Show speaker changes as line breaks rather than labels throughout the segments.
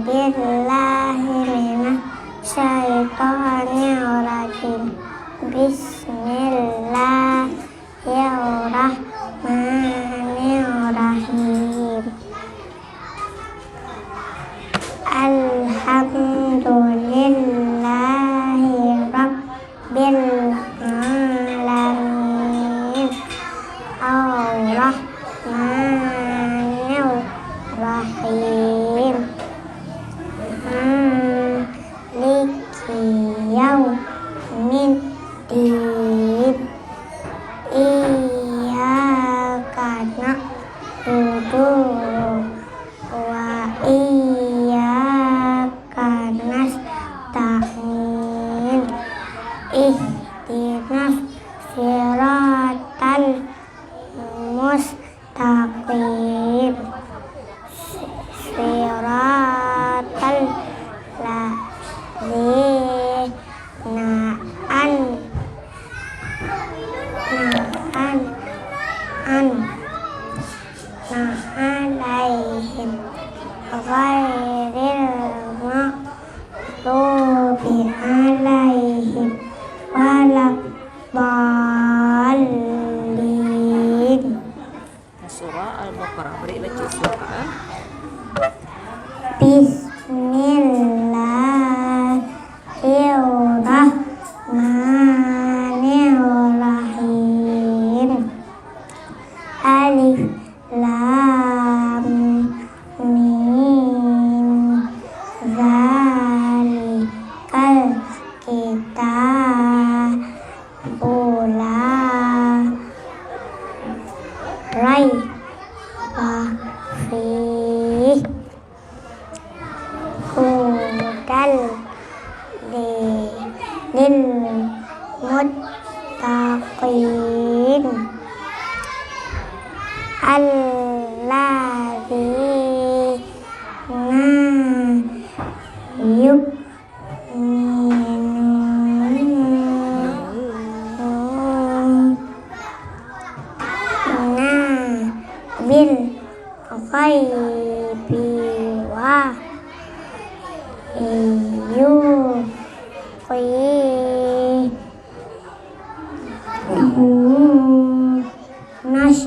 billahi minasyaitonirrajim. Bismillahirrahmanirrahim. Alhamdulillahi rabbil alamin. Ar-Rahmanir-Rahim. Maliki yaumiddin. Iyyaka na'budu wa iyyaka nasta'in. Ihdinas siratal mustaqim. Siratal ladzina alaihim ghairil maghdubi alaihim waladdallin.
Surah Al-Baqarah. Beri baca surah.
Bismillahirrahmanirrahim. Alif lam mim. Zalikal kitabu la raiba fihi hudal lil muttaqin. Alladzina yu'minuna bil ghaibi wa yuqimunas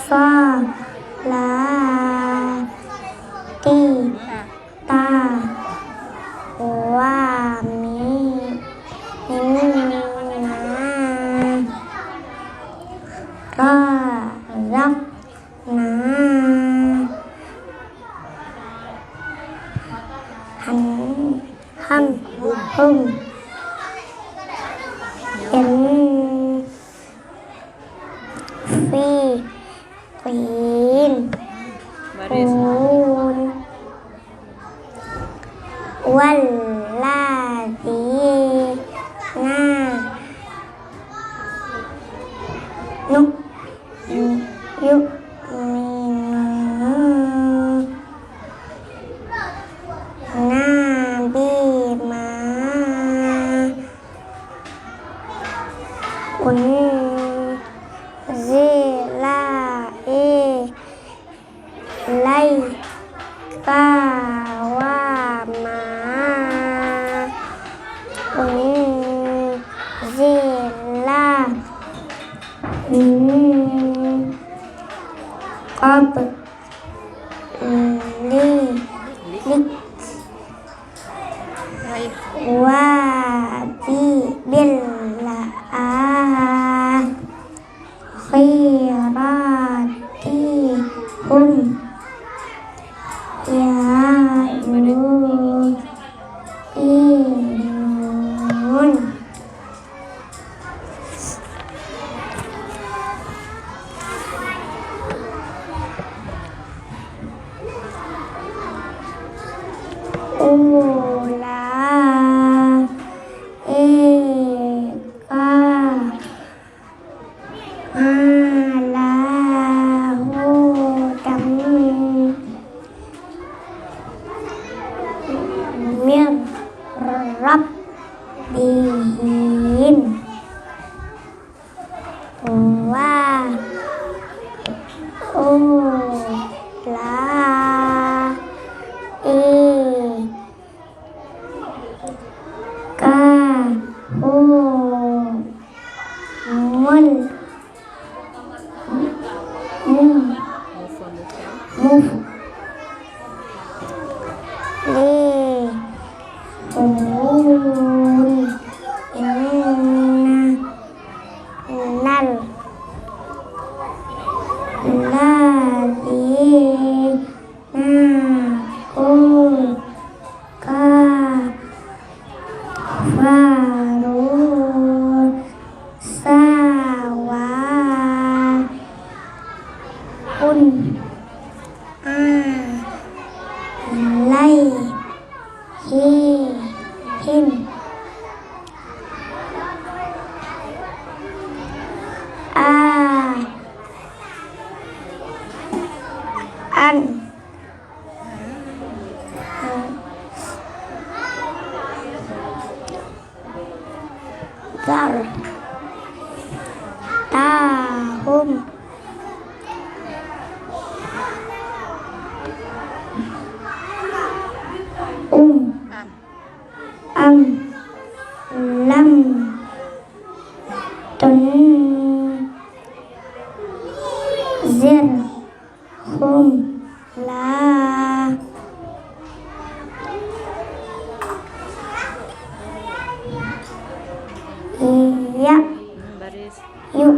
sholati wa mimma razaqnahum yunfiqun walladzina yu'minuna bima unzila ilaika wa ma unzila min qablik wa billahi akhiratihum ya Alif Li Un Inna Nal Ladina Kul Kafaru Sawa Un Alaihim An Dar Tahum Am Lam Tun Zir Hum La Ya
Baris.
Yuk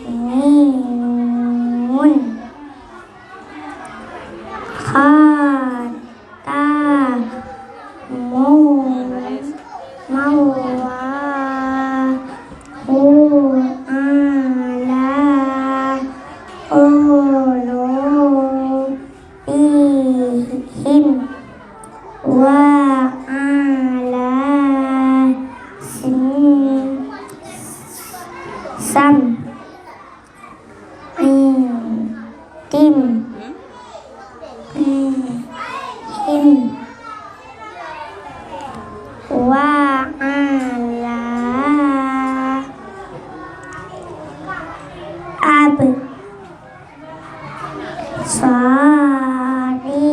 Nun Khata
Baris.
Mawa Hu Ala Ulu Ihim Wa Ala Sam Tim Him Wa Ala Ab Sari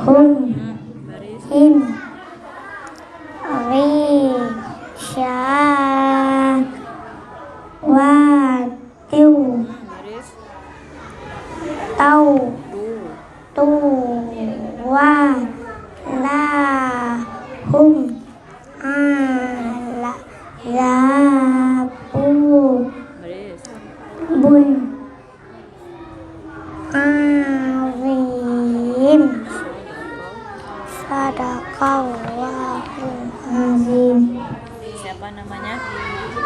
Hum
Baris.
Him Risha Watiu
Baris.
Tau
Tu.
Tu Wa La Hum Ala Lapu
Baris.
Bun Azim Sadaqallahul Azim.
Siapa namanya?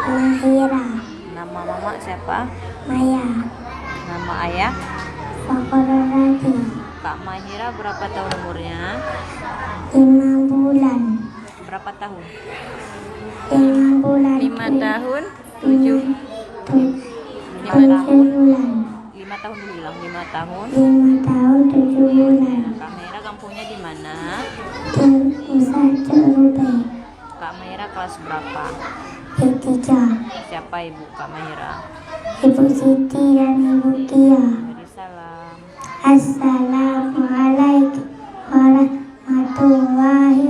Mahira
Nama mama siapa?
Maya
Nama ayah?
Fakororati
Kak Mahira berapa tahun umurnya?
5 bulan
Berapa tahun?
5 bulan
5 tahun? 7 5
7
tahun?
bulan
5 tahun dulu bilang 5 tahun.
5 tahun 7 bulan
Kak Mahira kampungnya di mana?
di Nusa Cerube
Kak Mahira kelas berapa?
Ketiga.
Siapa ibu Kak Mahira?
Ibu Siti dan Ibu Kia.
Beri salam.
Assalamualaikum warahmatullahi